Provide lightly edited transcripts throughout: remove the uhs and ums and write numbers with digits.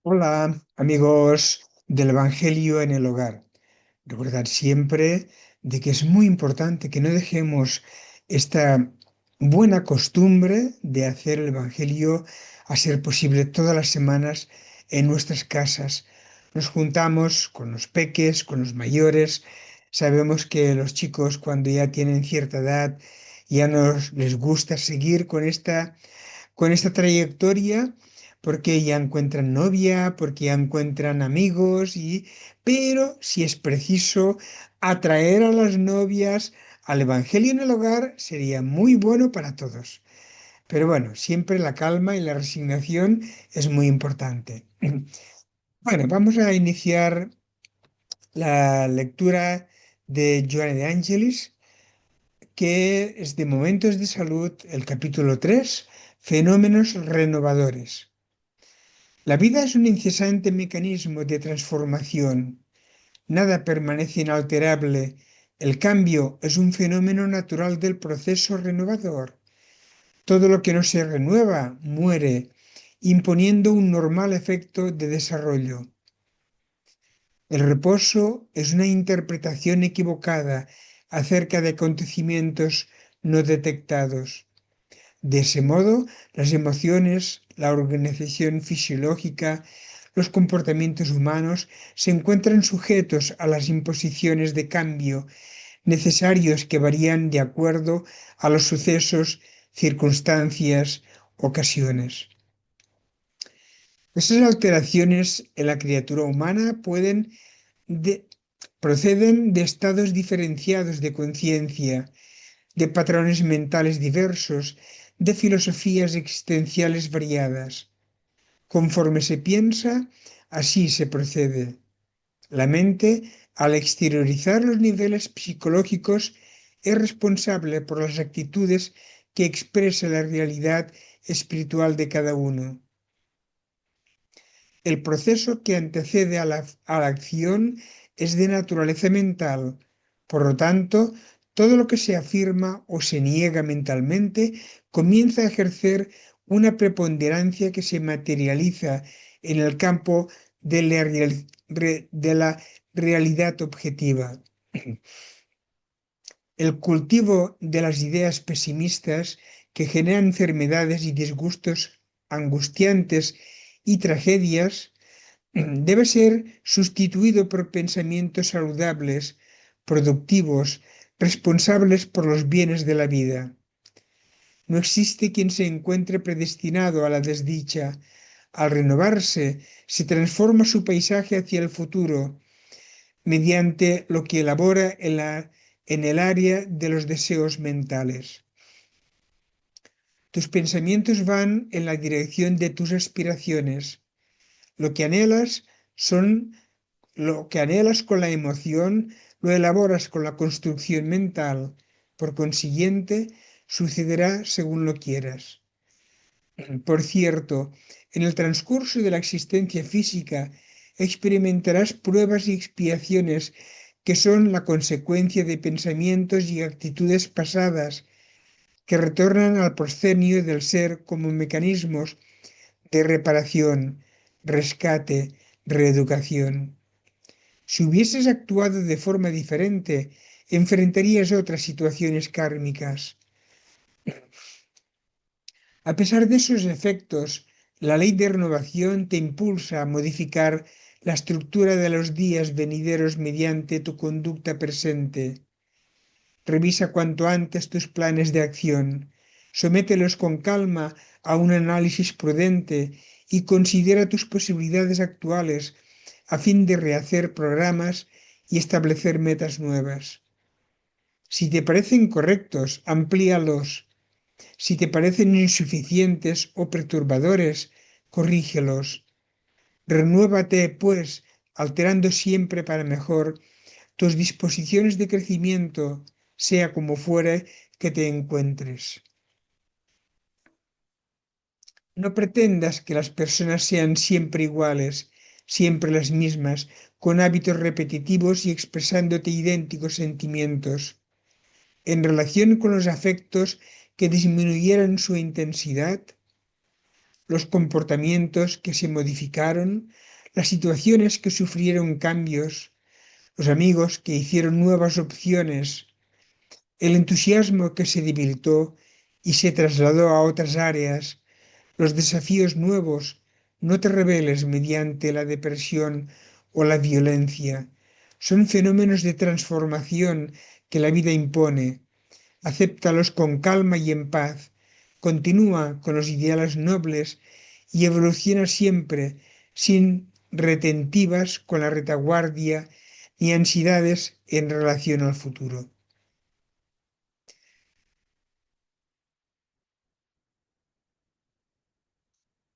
Hola, amigos del Evangelio en el hogar. Recordad siempre de que es muy importante que no dejemos esta buena costumbre de hacer el Evangelio a ser posible todas las semanas en nuestras casas. Nos juntamos con los peques, con los mayores. Sabemos que los chicos cuando ya tienen cierta edad ya nos les gusta seguir con esta trayectoria porque ya encuentran novia, porque ya encuentran amigos, pero si es preciso atraer a las novias al Evangelio en el hogar, sería muy bueno para todos. Pero bueno, siempre la calma y la resignación es muy importante. Bueno, vamos a iniciar la lectura de Joana de Angelis, que es de Momentos de Salud, el capítulo 3, Fenómenos renovadores. La vida es un incesante mecanismo de transformación. Nada permanece inalterable. El cambio es un fenómeno natural del proceso renovador. Todo lo que no se renueva muere, imponiendo un normal efecto de desarrollo. El reposo es una interpretación equivocada acerca de acontecimientos no detectados. De ese modo, las emociones, la organización fisiológica, los comportamientos humanos se encuentran sujetos a las imposiciones de cambio necesarios que varían de acuerdo a los sucesos, circunstancias, ocasiones. Esas alteraciones en la criatura humana de- proceden de estados diferenciados de conciencia, de patrones mentales diversos, de filosofías existenciales variadas. Conforme se piensa, así se procede. La mente, al exteriorizar los niveles psicológicos, es responsable por las actitudes que expresa la realidad espiritual de cada uno. El proceso que antecede a la acción es de naturaleza mental. Por lo tanto, todo lo que se afirma o se niega mentalmente comienza a ejercer una preponderancia que se materializa en el campo de la realidad objetiva. El cultivo de las ideas pesimistas que generan enfermedades y disgustos angustiantes y tragedias debe ser sustituido por pensamientos saludables, productivos, responsables por los bienes de la vida. No existe quien se encuentre predestinado a la desdicha. Al renovarse, se transforma su paisaje hacia el futuro, mediante lo que elabora en el área de los deseos mentales. Tus pensamientos van en la dirección de tus aspiraciones. Lo que anhelas son Lo que anhelas con la emoción lo elaboras con la construcción mental. Por consiguiente, sucederá según lo quieras. Por cierto, en el transcurso de la existencia física experimentarás pruebas y expiaciones que son la consecuencia de pensamientos y actitudes pasadas que retornan al proscenio del ser como mecanismos de reparación, rescate, reeducación. Si hubieses actuado de forma diferente, enfrentarías otras situaciones kármicas. A pesar de esos efectos, la ley de renovación te impulsa a modificar la estructura de los días venideros mediante tu conducta presente. Revisa cuanto antes tus planes de acción, somételos con calma a un análisis prudente y considera tus posibilidades actuales a fin de rehacer programas y establecer metas nuevas. Si te parecen correctos, amplíalos. Si te parecen insuficientes o perturbadores, corrígelos. Renuévate, pues, alterando siempre para mejor tus disposiciones de crecimiento, sea como fuere que te encuentres. No pretendas que las personas sean siempre iguales, siempre las mismas, con hábitos repetitivos y expresándote idénticos sentimientos. En relación con los afectos que disminuyeran su intensidad, los comportamientos que se modificaron, las situaciones que sufrieron cambios, los amigos que hicieron nuevas opciones, el entusiasmo que se debilitó y se trasladó a otras áreas, los desafíos nuevos. No te rebeles mediante la depresión o la violencia. Son fenómenos de transformación que la vida impone. Acéptalos con calma y en paz. Continúa con los ideales nobles y evoluciona siempre sin retentivas con la retaguardia ni ansiedades en relación al futuro.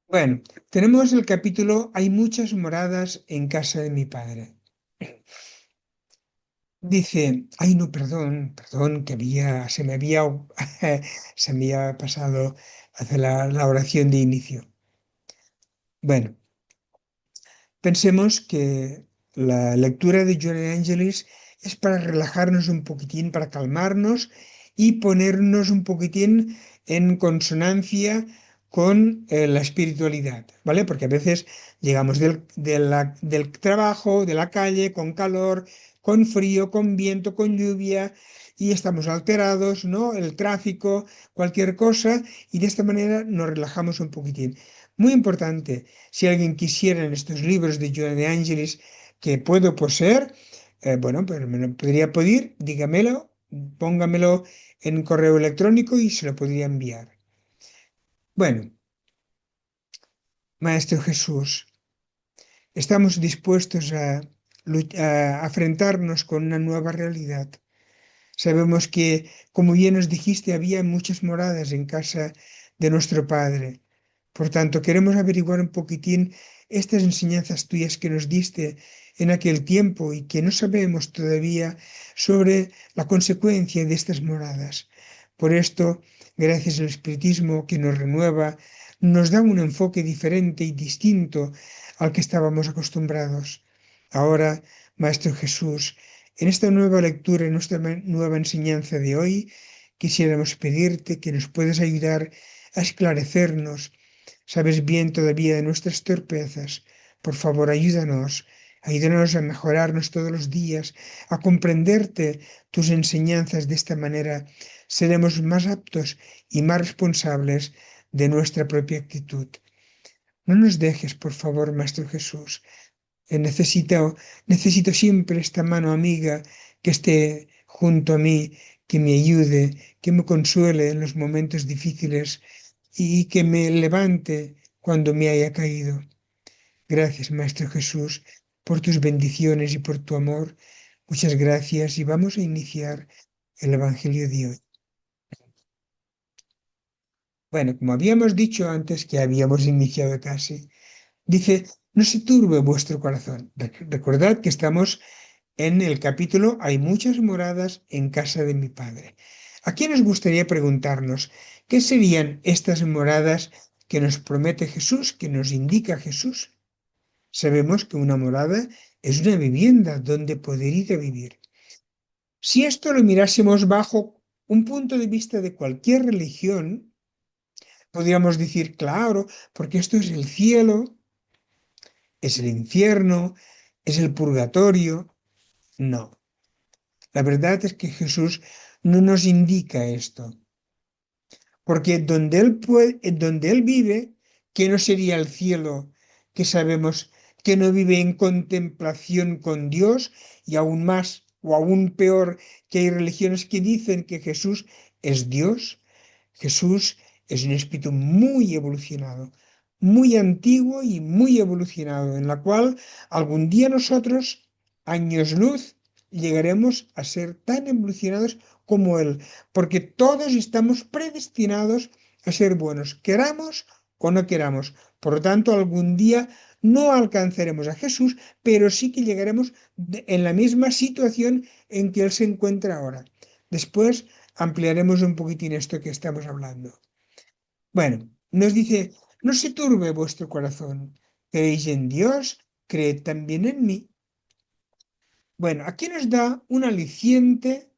Bueno, tenemos el capítulo Hay muchas moradas en casa de mi padre. Dice, ay no, perdón, se me había, se me había pasado hacer la oración de inicio. Bueno, pensemos que la lectura de John Angelis es para relajarnos un poquitín, para calmarnos y ponernos un poquitín en consonancia con la espiritualidad, ¿vale? Porque a veces llegamos del trabajo, de la calle, con calor, con frío, con viento, con lluvia y estamos alterados, ¿no? El tráfico, cualquier cosa, y de esta manera nos relajamos un poquitín. Muy importante. Si alguien quisiera en estos libros de Joan de Angelis que puedo poseer, bueno, pues me lo podría pedir, dígamelo, póngamelo en correo electrónico y se lo podría enviar. Bueno, Maestro Jesús, estamos dispuestos a enfrentarnos con una nueva realidad. Sabemos que, como bien nos dijiste, había muchas moradas en casa de nuestro Padre. Por tanto, queremos averiguar un poquitín estas enseñanzas tuyas que nos diste en aquel tiempo y que no sabemos todavía sobre la consecuencia de estas moradas. Por esto, gracias al Espiritismo que nos renueva, nos da un enfoque diferente y distinto al que estábamos acostumbrados. Ahora, Maestro Jesús, en esta nueva lectura, en nuestra nueva enseñanza de hoy, quisiéramos pedirte que nos puedas ayudar a esclarecernos. Sabes bien todavía de nuestras torpezas. Por favor, ayúdanos a mejorarnos todos los días, a comprenderte tus enseñanzas. De esta manera seremos más aptos y más responsables de nuestra propia actitud. No nos dejes, por favor, Maestro Jesús. Necesito siempre esta mano amiga que esté junto a mí, que me ayude, que me consuele en los momentos difíciles y que me levante cuando me haya caído. Gracias, Maestro Jesús, por tus bendiciones y por tu amor. Muchas gracias y vamos a iniciar el Evangelio de hoy. Bueno, como habíamos dicho antes, que habíamos iniciado casi, dice, no se turbe vuestro corazón. Recordad que estamos en el capítulo Hay muchas moradas en casa de mi padre. Aquí nos gustaría preguntarnos, ¿qué serían estas moradas que nos promete Jesús, que nos indica Jesús? Sabemos que una morada es una vivienda donde poder ir a vivir. Si esto lo mirásemos bajo un punto de vista de cualquier religión, podríamos decir, claro, porque esto es el cielo, es el infierno, es el purgatorio. No, la verdad es que Jesús no nos indica esto, porque donde él vive, que no sería el cielo, que sabemos que no vive en contemplación con Dios, y aún más o aún peor, que hay religiones que dicen que Jesús es Dios. Jesús es un espíritu muy evolucionado, muy antiguo y muy evolucionado, en la cual algún día nosotros, años luz, llegaremos a ser tan evolucionados como Él, porque todos estamos predestinados a ser buenos, queramos o no queramos. Por lo tanto, algún día no alcanzaremos a Jesús, pero sí que llegaremos en la misma situación en que Él se encuentra ahora. Después ampliaremos un poquitín esto que estamos hablando. Bueno, nos dice, no se turbe vuestro corazón, creéis en Dios, creed también en mí. Bueno, aquí nos da un aliciente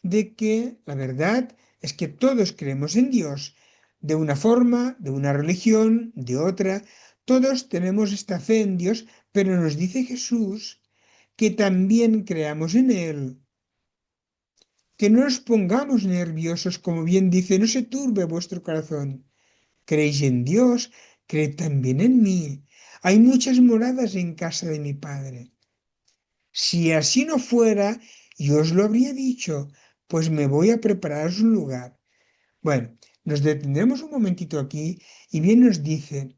de que la verdad es que todos creemos en Dios. de una forma, de una religión, de otra. Todos tenemos esta fe en Dios, pero nos dice Jesús que también creamos en Él, que no nos pongamos nerviosos, como bien dice, no se turbe vuestro corazón. Creéis en Dios, creed también en mí. Hay muchas moradas en casa de mi Padre. Si así no fuera, yo os lo habría dicho, pues me voy a prepararos un lugar. Bueno, nos detendremos un momentito aquí y bien nos dice,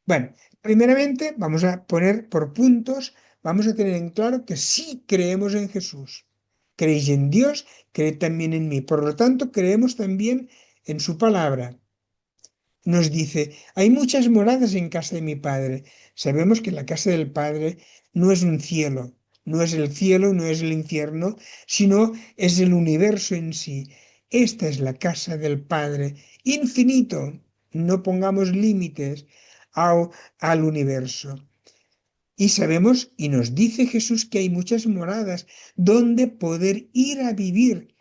bueno, primeramente vamos a poner por puntos, vamos a tener en claro que sí creemos en Jesús. Creéis en Dios, creed también en mí. Por lo tanto, creemos también en su palabra. Nos dice, hay muchas moradas en casa de mi Padre. Sabemos que la casa del Padre no es un cielo, no es el cielo, no es el infierno, sino es el universo en sí. Esta es la casa del Padre, infinito. No pongamos límites al universo. Y sabemos, y nos dice Jesús, que hay muchas moradas donde poder ir a vivir,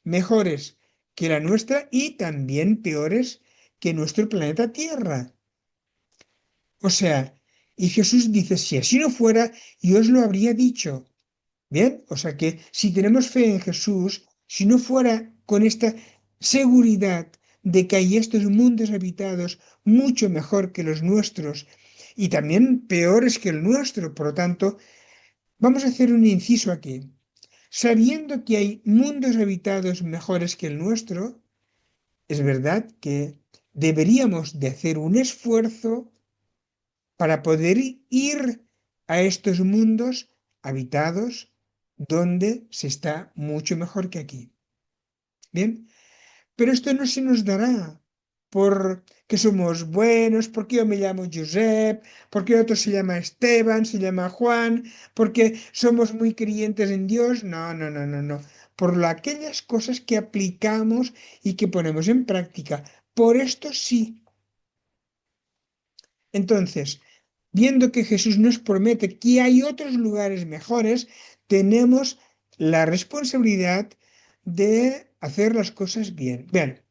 mejores que la nuestra y también peores que nuestro planeta Tierra. O sea, y Jesús dice, si así no fuera, yo os lo habría dicho. Bien, o sea que si tenemos fe en Jesús, si no fuera con esta seguridad de que hay estos mundos habitados mucho mejor que los nuestros y también peores que el nuestro, por lo tanto, vamos a hacer un inciso aquí. Sabiendo que hay mundos habitados mejores que el nuestro, es verdad que deberíamos de hacer un esfuerzo para poder ir a estos mundos habitados donde se está mucho mejor que aquí. Bien, pero esto no se nos dará porque somos buenos, porque yo me llamo Josep, porque otro se llama Esteban, se llama Juan, porque somos muy creyentes en Dios. No, no, no, no, no. Por aquellas cosas que aplicamos y que ponemos en práctica. Por esto sí. Entonces, viendo que Jesús nos promete que hay otros lugares mejores, tenemos la responsabilidad de hacer las cosas bien. Bien,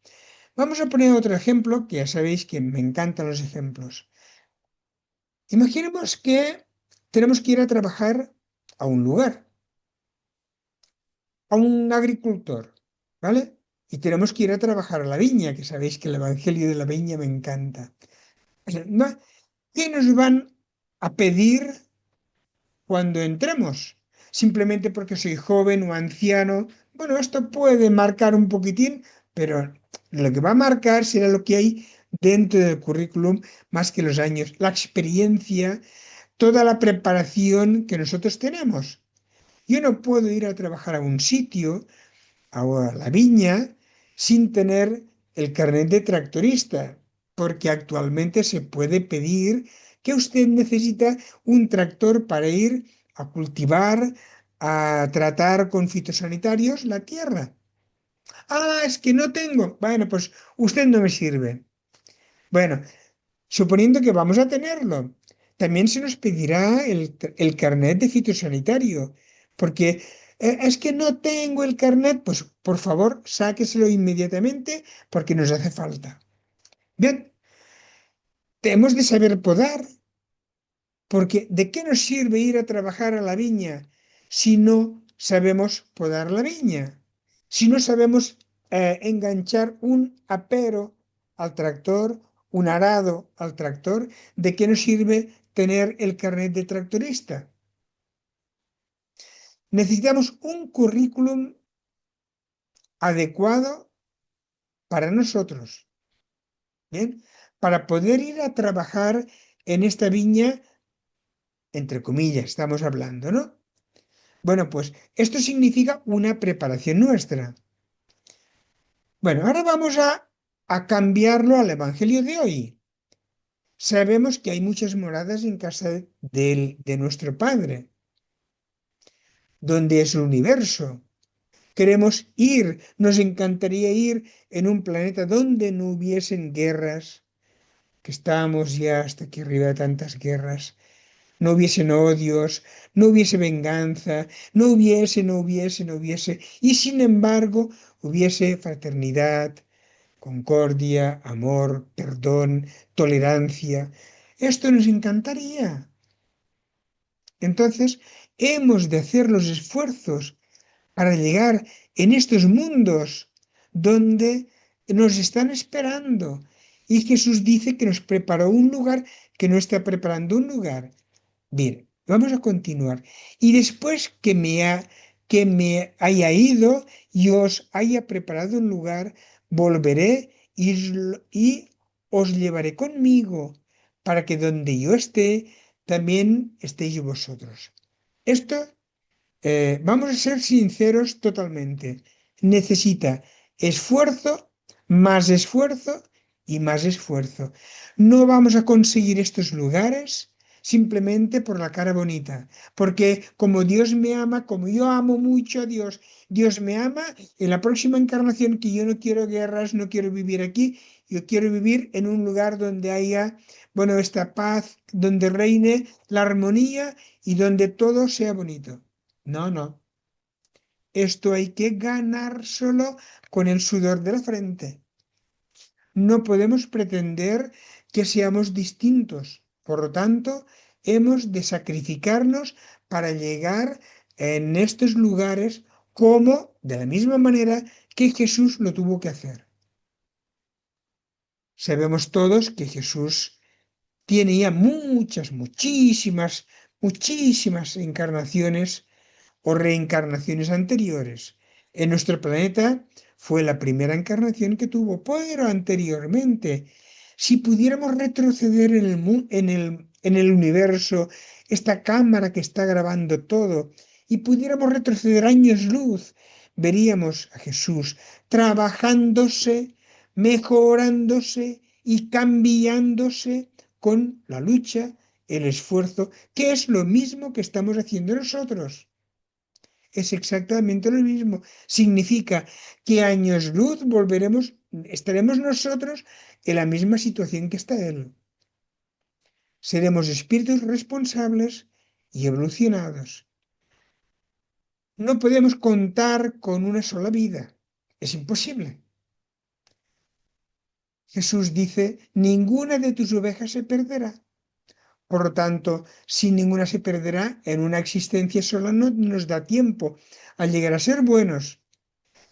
vamos a poner otro ejemplo, que ya sabéis que me encantan los ejemplos. Imaginemos que tenemos que ir a trabajar a un lugar, a un agricultor, ¿vale? Y tenemos que ir a trabajar a la viña, que sabéis que el Evangelio de la viña me encanta. ¿No? ¿Qué nos van a pedir cuando entremos? Simplemente porque soy joven o anciano. Bueno, esto puede marcar un poquitín, pero lo que va a marcar será lo que hay dentro del currículum más que los años, la experiencia, toda la preparación que nosotros tenemos. Yo no puedo ir a trabajar a un sitio, a la viña, sin tener el carnet de tractorista, porque actualmente se puede pedir que usted necesita un tractor para ir a cultivar, a tratar con fitosanitarios la tierra. Ah, es que no tengo. Bueno, pues usted no me sirve. Bueno, suponiendo que vamos a tenerlo, también se nos pedirá el carnet de fitosanitario, porque es que no tengo el carnet, pues por favor sáqueselo inmediatamente porque nos hace falta. Bien, hemos de saber podar, porque ¿de qué nos sirve ir a trabajar a la viña si no sabemos podar la viña? Si no sabemos enganchar un apero al tractor, un arado al tractor, ¿de qué nos sirve tener el carnet de tractorista? Necesitamos un currículum adecuado para nosotros, ¿bien? Para poder ir a trabajar en esta viña, entre comillas, estamos hablando, ¿no? Bueno, pues esto significa una preparación nuestra. Bueno, ahora vamos a cambiarlo al Evangelio de hoy. Sabemos que hay muchas moradas en casa de nuestro Padre, donde es el universo. Queremos ir, nos encantaría ir en un planeta donde no hubiesen guerras, que estamos ya hasta aquí arriba de tantas guerras, no hubiesen odios, no hubiese venganza, no hubiese, y sin embargo hubiese fraternidad, concordia, amor, perdón, tolerancia. Esto nos encantaría. Entonces, hemos de hacer los esfuerzos para llegar en estos mundos donde nos están esperando. Y Jesús dice que nos preparó un lugar, que no está preparando un lugar. Bien, vamos a continuar. Y después que me haya ido y os haya preparado un lugar, volveré y os llevaré conmigo, para que donde yo esté, también estéis vosotros. Esto vamos a ser sinceros totalmente. Necesita esfuerzo, más esfuerzo y más esfuerzo. No vamos a conseguir estos lugares simplemente por la cara bonita, porque como Dios me ama, como yo amo mucho a Dios, Dios me ama, en la próxima encarnación que yo no quiero guerras, no quiero vivir aquí, yo quiero vivir en un lugar donde haya, bueno, esta paz, donde reine la armonía y donde todo sea bonito. No, no. Esto hay que ganárselo con el sudor de la frente. No podemos pretender que seamos distintos. Por lo tanto, hemos de sacrificarnos para llegar en estos lugares como de la misma manera que Jesús lo tuvo que hacer. Sabemos todos que Jesús tiene ya muchísimas encarnaciones o reencarnaciones anteriores. En nuestro planeta fue la primera encarnación que tuvo, pero anteriormente, si pudiéramos retroceder en el universo, esta cámara que está grabando todo, y pudiéramos retroceder años luz, veríamos a Jesús trabajándose, mejorándose y cambiándose con la lucha, el esfuerzo, que es lo mismo que estamos haciendo nosotros. Es exactamente lo mismo. Significa que años luz estaremos nosotros en la misma situación que está Él. Seremos espíritus responsables y evolucionados. No podemos contar con una sola vida. Es imposible. Jesús dice, ninguna de tus ovejas se perderá. Por lo tanto, si ninguna se perderá, en una existencia sola no nos da tiempo a llegar a ser buenos.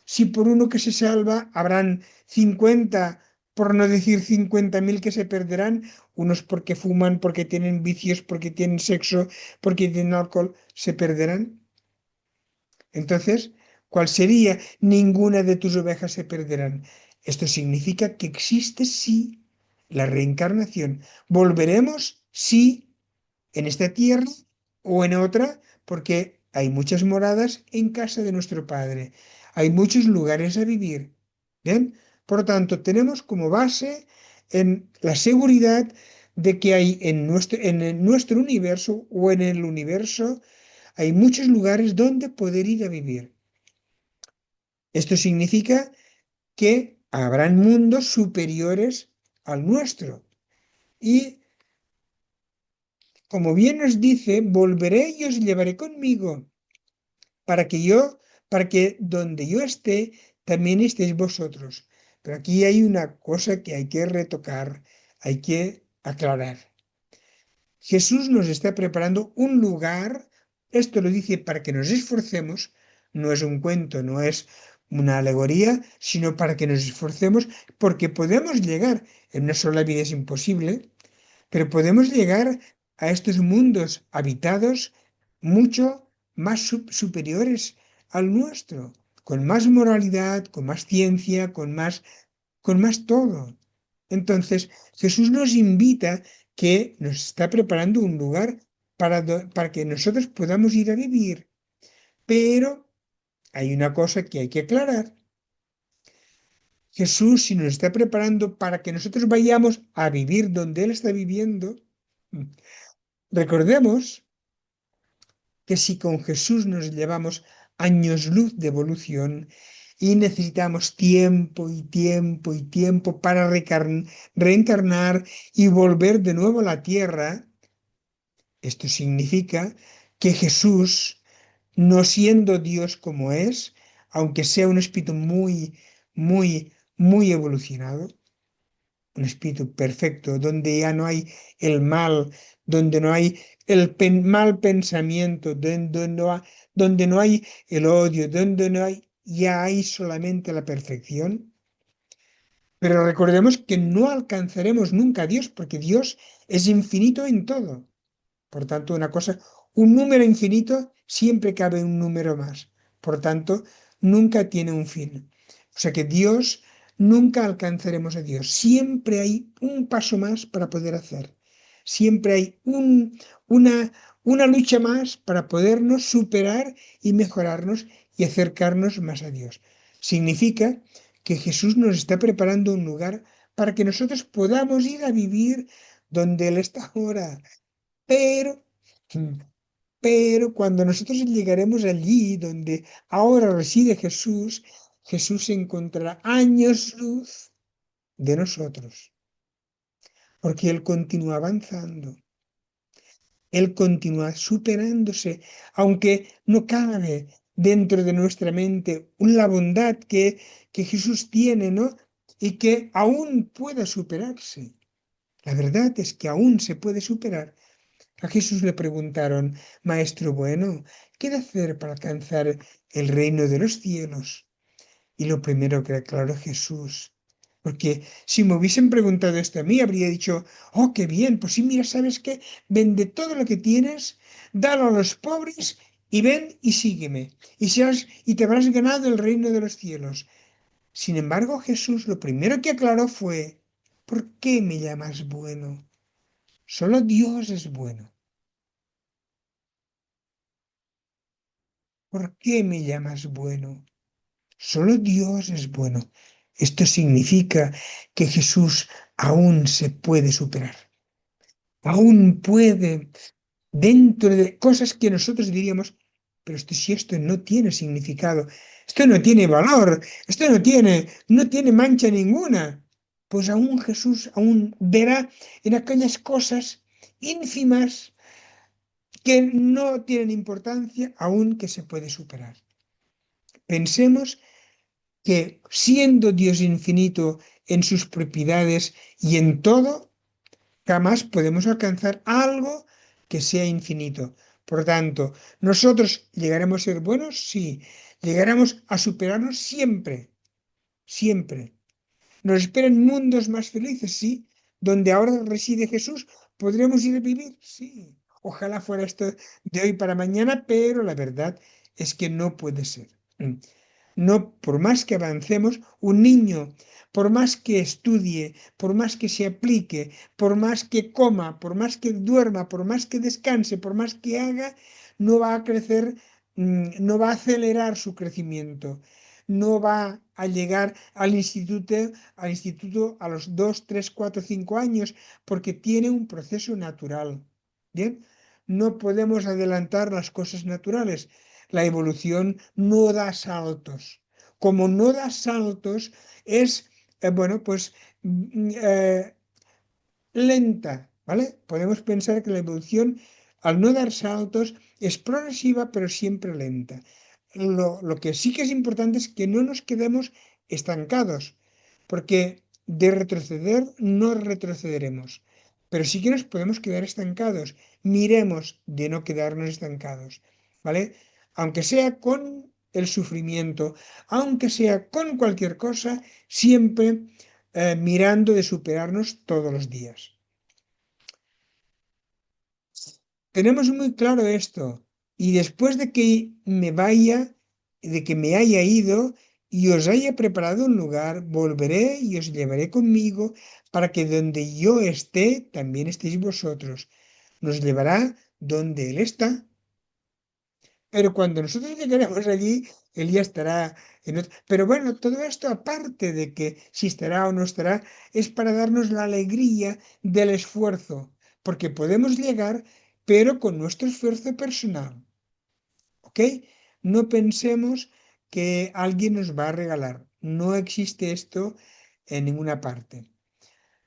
Si por uno que se salva habrán 50, por no decir 50.000 que se perderán, unos porque fuman, porque tienen vicios, porque tienen sexo, porque tienen alcohol, se perderán. Entonces, ¿cuál sería? Ninguna de tus ovejas se perderán. Esto significa que existe sí la reencarnación. Volveremos sí en esta tierra o en otra, porque hay muchas moradas en casa de nuestro Padre. Hay muchos lugares a vivir. ¿Bien? Por lo tanto, tenemos como base en la seguridad de que hay en nuestro universo o en el universo, hay muchos lugares donde poder ir a vivir. Esto significa que habrán mundos superiores al nuestro. Y como bien nos dice, volveré y os llevaré conmigo, para que yo, para que donde yo esté, también estéis vosotros. Pero aquí hay una cosa que hay que retocar, hay que aclarar. Jesús nos está preparando un lugar, esto lo dice para que nos esforcemos, no es un cuento, no es una alegoría, sino para que nos esforcemos, porque podemos llegar, en una sola vida es imposible, pero podemos llegar a estos mundos habitados mucho más superiores al nuestro, con más moralidad, con más ciencia, con más todo. Entonces, Jesús nos invita que nos está preparando un lugar para que nosotros podamos ir a vivir. Pero hay una cosa que hay que aclarar. Jesús, si nos está preparando para que nosotros vayamos a vivir donde Él está viviendo, recordemos que si con Jesús nos llevamos años luz de evolución y necesitamos tiempo y tiempo y tiempo para reencarnar y volver de nuevo a la tierra, esto significa que Jesús, no siendo Dios como es, aunque sea un espíritu muy muy evolucionado, un espíritu perfecto, donde ya no hay el mal, donde no hay mal pensamiento, donde no hay el odio, donde no hay, ya hay solamente la perfección. Pero recordemos que no alcanzaremos nunca a Dios, porque Dios es infinito en todo. Por tanto, una cosa, un número infinito, siempre cabe un número más. Por tanto, nunca tiene un fin. O sea que Dios, nunca alcanzaremos a Dios. Siempre hay un paso más para poder hacer. Siempre hay una lucha más para podernos superar y mejorarnos y acercarnos más a Dios. Significa que Jesús nos está preparando un lugar para que nosotros podamos ir a vivir donde Él está ahora. Pero, pero cuando nosotros llegaremos allí donde ahora reside Jesús, Jesús se encontrará años luz de nosotros, porque Él continúa avanzando, Él continúa superándose, aunque no cabe dentro de nuestra mente la bondad que Jesús tiene, ¿no? Y que aún pueda superarse. La verdad es que aún se puede superar. A Jesús le preguntaron, Maestro bueno, ¿qué he de hacer para alcanzar el reino de los cielos? Y lo primero que aclaró Jesús, porque si me hubiesen preguntado esto a mí, habría dicho, oh, qué bien, pues sí, mira, ¿sabes qué? Vende todo lo que tienes, dalo a los pobres y ven y sígueme, y te habrás ganado el reino de los cielos. Sin embargo, Jesús lo primero que aclaró fue, ¿por qué me llamas bueno? Solo Dios es bueno. ¿Por qué me llamas bueno? Solo Dios es bueno. Esto significa que Jesús aún se puede superar. Aún puede, dentro de cosas que nosotros diríamos, pero si esto no tiene significado, esto no tiene valor, esto no tiene mancha ninguna, pues aún Jesús aún verá en aquellas cosas ínfimas que no tienen importancia, aún que se puede superar. Pensemos que siendo Dios infinito en sus propiedades y en todo, jamás podemos alcanzar algo que sea infinito. Por tanto, nosotros llegaremos a ser buenos, sí. Llegaremos a superarnos siempre, siempre. Nos esperan mundos más felices, sí. Donde ahora reside Jesús, podremos ir a vivir, sí. Ojalá fuera esto de hoy para mañana, pero la verdad es que no puede ser. No, por más que avancemos, un niño, por más que estudie, por más que se aplique, por más que coma, por más que duerma, por más que descanse, por más que haga, no va a crecer, no va a acelerar su crecimiento, no va a llegar al instituto a los 2, 3, 4, 5 años, porque tiene un proceso natural. ¿Bien? No podemos adelantar las cosas naturales. La evolución no da saltos. Como no da saltos, es, bueno, pues lenta, ¿vale? Podemos pensar que la evolución, al no dar saltos, es progresiva, pero siempre lenta. Lo que sí que es importante es que no nos quedemos estancados, porque de retroceder no retrocederemos, pero sí que nos podemos quedar estancados. Miremos de no quedarnos estancados, ¿vale? Aunque sea con el sufrimiento, aunque sea con cualquier cosa, siempre mirando de superarnos todos los días. Tenemos muy claro esto. Y después de que me vaya, de que me haya ido y os haya preparado un lugar, volveré y os llevaré conmigo para que donde yo esté, también estéis vosotros. Nos llevará donde Él está. Pero cuando nosotros llegaremos allí, Él ya estará Pero bueno, todo esto aparte de que si estará o no estará, es para darnos la alegría del esfuerzo, porque podemos llegar, pero con nuestro esfuerzo personal, ¿ok? No pensemos que alguien nos va a regalar. No existe esto en ninguna parte.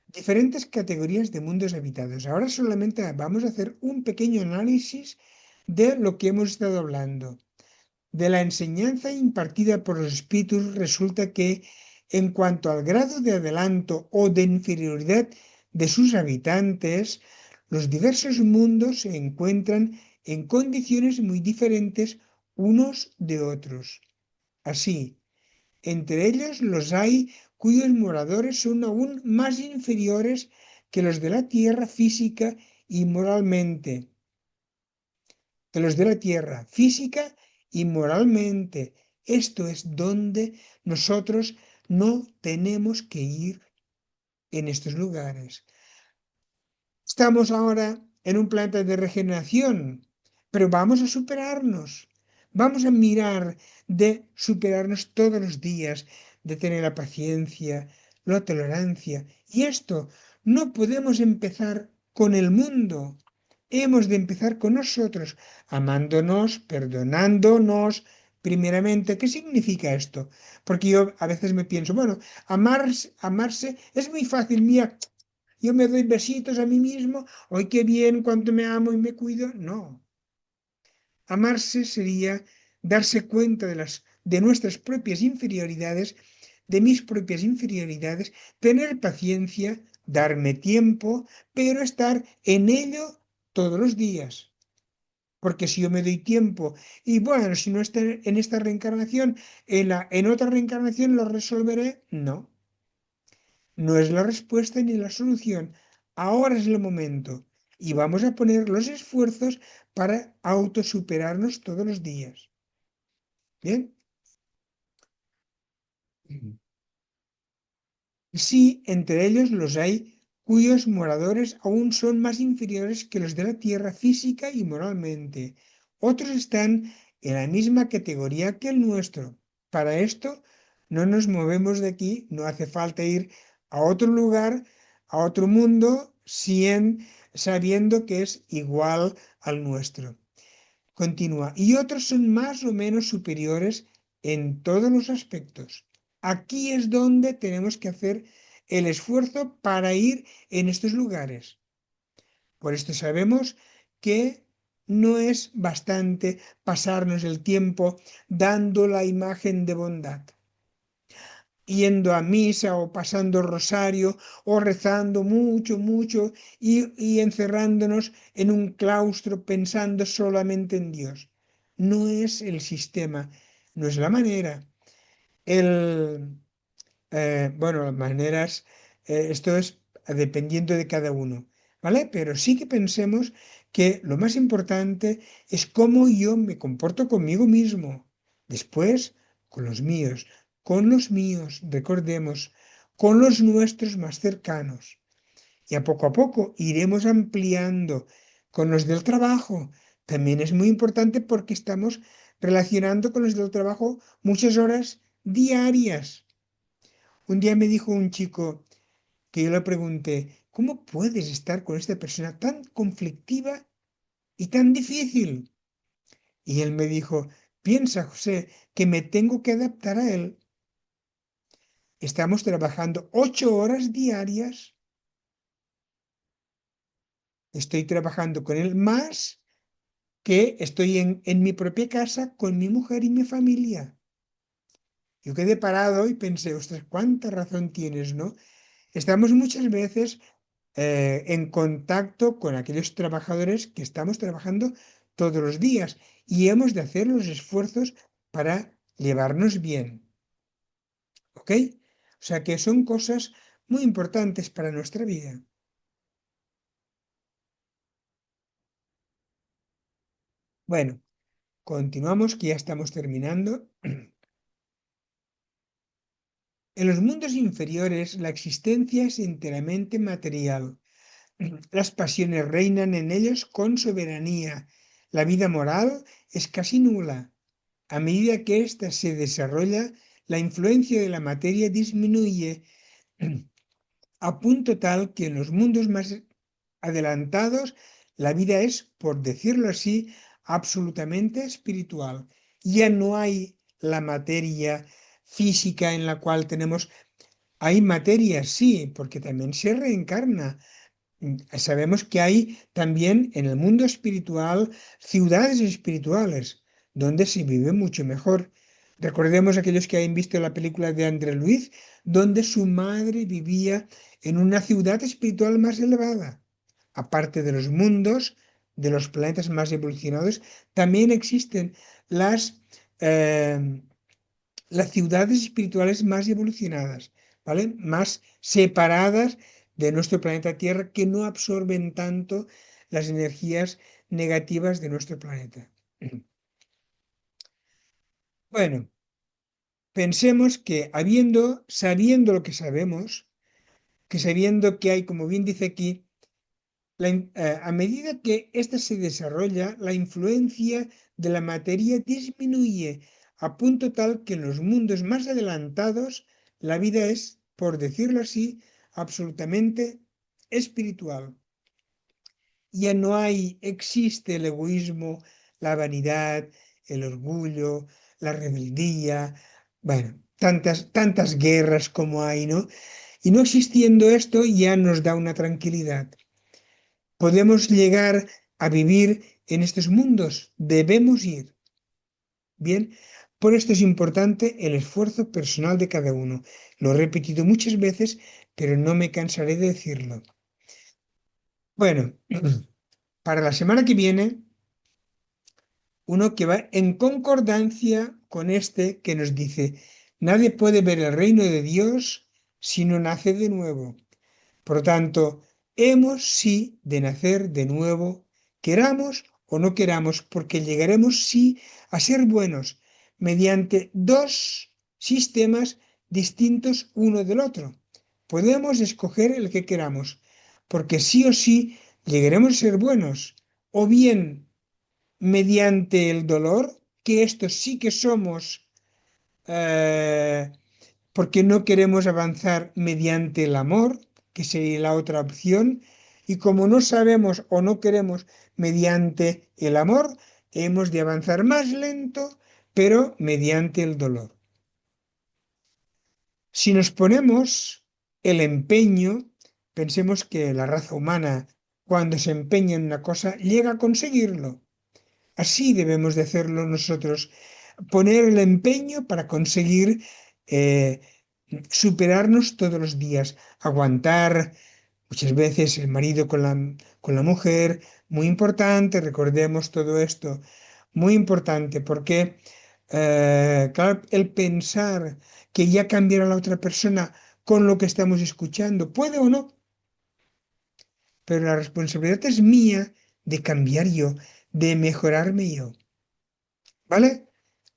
Diferentes categorías de mundos habitados. Ahora solamente vamos a hacer un pequeño análisis de lo que hemos estado hablando. De la enseñanza impartida por los espíritus resulta que En cuanto al grado de adelanto o de inferioridad de sus habitantes, los diversos mundos se encuentran en condiciones muy diferentes unos de otros. Así, entre ellos los hay cuyos moradores son aún más inferiores que los de la tierra física y moralmente, que los de la tierra física y moralmente. Esto es donde nosotros no tenemos que ir en estos lugares. Estamos ahora en un planeta de regeneración, pero vamos a superarnos. Vamos a mirar de superarnos todos los días, de tener la paciencia, la tolerancia. Y esto no podemos empezar con el mundo. Hemos de empezar con nosotros, amándonos, perdonándonos. Primeramente, ¿qué significa esto? Porque yo a veces me pienso, bueno, amarse es muy fácil, mía. Yo me doy besitos a mí mismo, hoy qué bien, cuánto me amo y me cuido. No. Amarse sería darse cuenta de nuestras propias inferioridades, de mis propias inferioridades, tener paciencia, darme tiempo, pero estar en ello todos los días. Porque si yo me doy tiempo y bueno, si no está en esta reencarnación, en otra reencarnación lo resolveré, no. No es la respuesta ni la solución. Ahora es el momento y vamos a poner los esfuerzos para autosuperarnos todos los días. ¿Bien? Sí, entre ellos los hay cuyos moradores aún son más inferiores que los de la tierra física y moralmente. Otros están en la misma categoría que el nuestro. Para esto no nos movemos de aquí, no hace falta ir a otro lugar, a otro mundo, sabiendo que es igual al nuestro. Continúa. Y otros son más o menos superiores en todos los aspectos. Aquí es donde tenemos que hacer el esfuerzo para ir en estos lugares. Por esto sabemos que no es bastante pasarnos el tiempo dando la imagen de bondad, yendo a misa o pasando el rosario o rezando mucho, mucho y encerrándonos en un claustro pensando solamente en Dios. No es el sistema, no es la manera. El, bueno, las maneras, esto es dependiendo de cada uno, ¿vale? Pero sí que pensemos que lo más importante es cómo yo me comporto conmigo mismo, después con los míos, recordemos, con los nuestros más cercanos. Y a poco iremos ampliando con los del trabajo. También es muy importante porque estamos relacionando con los del trabajo muchas horas diarias. Un día me dijo un chico que yo le pregunté, ¿cómo puedes estar con esta persona tan conflictiva y tan difícil? Y él me dijo, piensa, José, que me tengo que adaptar a él. Estamos trabajando 8 horas diarias. Estoy trabajando con él más que estoy en mi propia casa con mi mujer y mi familia. Yo quedé parado y pensé, ostras, cuánta razón tienes, ¿no? Estamos muchas veces en contacto con aquellos trabajadores que estamos trabajando todos los días y hemos de hacer los esfuerzos para llevarnos bien. ¿Ok? O sea que son cosas muy importantes para nuestra vida. Bueno, continuamos que ya estamos terminando. En los mundos inferiores la existencia es enteramente material. Las pasiones reinan en ellos con soberanía. La vida moral es casi nula. A medida que ésta se desarrolla, la influencia de la materia disminuye a punto tal que en los mundos más adelantados la vida es, por decirlo así, absolutamente espiritual. Ya no hay la materia física en la cual tenemos. Hay materia, sí, porque también se reencarna. Sabemos que hay también en el mundo espiritual ciudades espirituales donde se vive mucho mejor. Recordemos aquellos que hayan visto la película de André Luis, donde su madre vivía en una ciudad espiritual más elevada. Aparte de los mundos, de los planetas más evolucionados, también existen las, eh, las ciudades espirituales más evolucionadas, ¿vale? Más separadas de nuestro planeta Tierra, que no absorben tanto las energías negativas de nuestro planeta. Bueno, pensemos que sabiendo lo que sabemos, que sabiendo que hay, como bien dice aquí, a medida que ésta se desarrolla, la influencia de la materia disminuye a punto tal que en los mundos más adelantados la vida es, por decirlo así, absolutamente espiritual. Ya no existe el egoísmo, la vanidad, el orgullo, la rebeldía, bueno, tantas guerras como hay, ¿no? Y no existiendo esto ya nos da una tranquilidad. Podemos llegar a vivir en estos mundos, debemos ir. Bien, por esto es importante el esfuerzo personal de cada uno. Lo he repetido muchas veces, pero no me cansaré de decirlo. Bueno, para la semana que viene uno que va en concordancia con este que nos dice, nadie puede ver el reino de Dios si no nace de nuevo. Por lo tanto, hemos sí de nacer de nuevo, queramos o no queramos, porque llegaremos sí a ser buenos mediante dos sistemas distintos uno del otro. Podemos escoger el que queramos, porque sí o sí llegaremos a ser buenos, o bien mediante el dolor, que esto sí que somos, eh, porque no queremos avanzar mediante el amor, que sería la otra opción, y como no sabemos o no queremos mediante el amor, hemos de avanzar más lento, pero mediante el dolor. Si nos ponemos el empeño, pensemos que la raza humana, cuando se empeña en una cosa, llega a conseguirlo. Así debemos de hacerlo nosotros, poner el empeño para conseguir eh, superarnos todos los días, aguantar muchas veces el marido con la mujer, muy importante, recordemos todo esto, muy importante, porque claro, el pensar que ya cambiará la otra persona con lo que estamos escuchando, puede o no, pero la responsabilidad es mía de cambiar yo, de mejorarme yo. ¿Vale?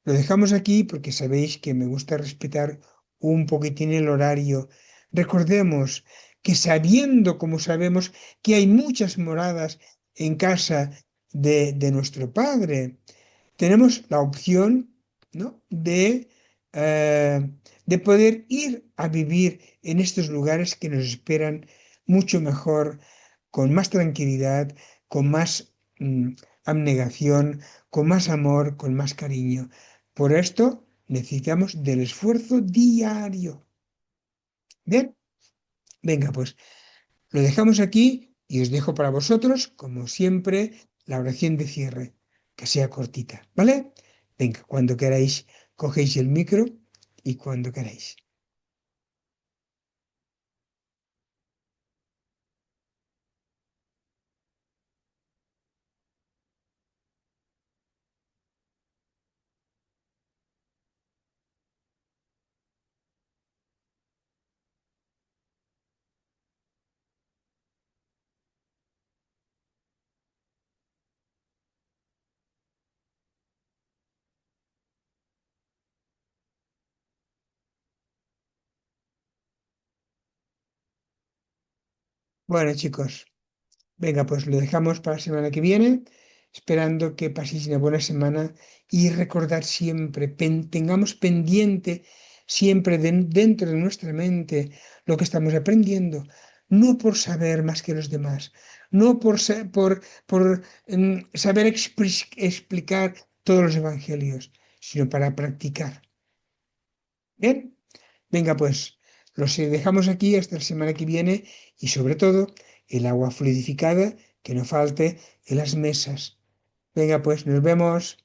Lo dejamos aquí porque sabéis que me gusta respetar un poquitín el horario. Recordemos que sabiendo, como sabemos, que hay muchas moradas en casa de nuestro Padre, tenemos la opción, ¿no? De poder ir a vivir en estos lugares que nos esperan mucho mejor, con más tranquilidad, con más abnegación, con más amor, con más cariño. Por esto necesitamos del esfuerzo diario. Bien, venga, pues lo dejamos aquí y os dejo para vosotros, como siempre, la oración de cierre, que sea cortita, ¿vale? Venga, cuando queráis, cogéis el micro y cuando queráis. Bueno, chicos, venga, pues lo dejamos para la semana que viene, esperando que paséis una buena semana y recordar siempre, tengamos pendiente siempre dentro de nuestra mente lo que estamos aprendiendo, no por saber más que los demás, no por saber explicar todos los evangelios, sino para practicar. Bien, venga, pues los dejamos aquí hasta la semana que viene y sobre todo el agua fluidificada que no falte en las mesas. Venga, pues nos vemos.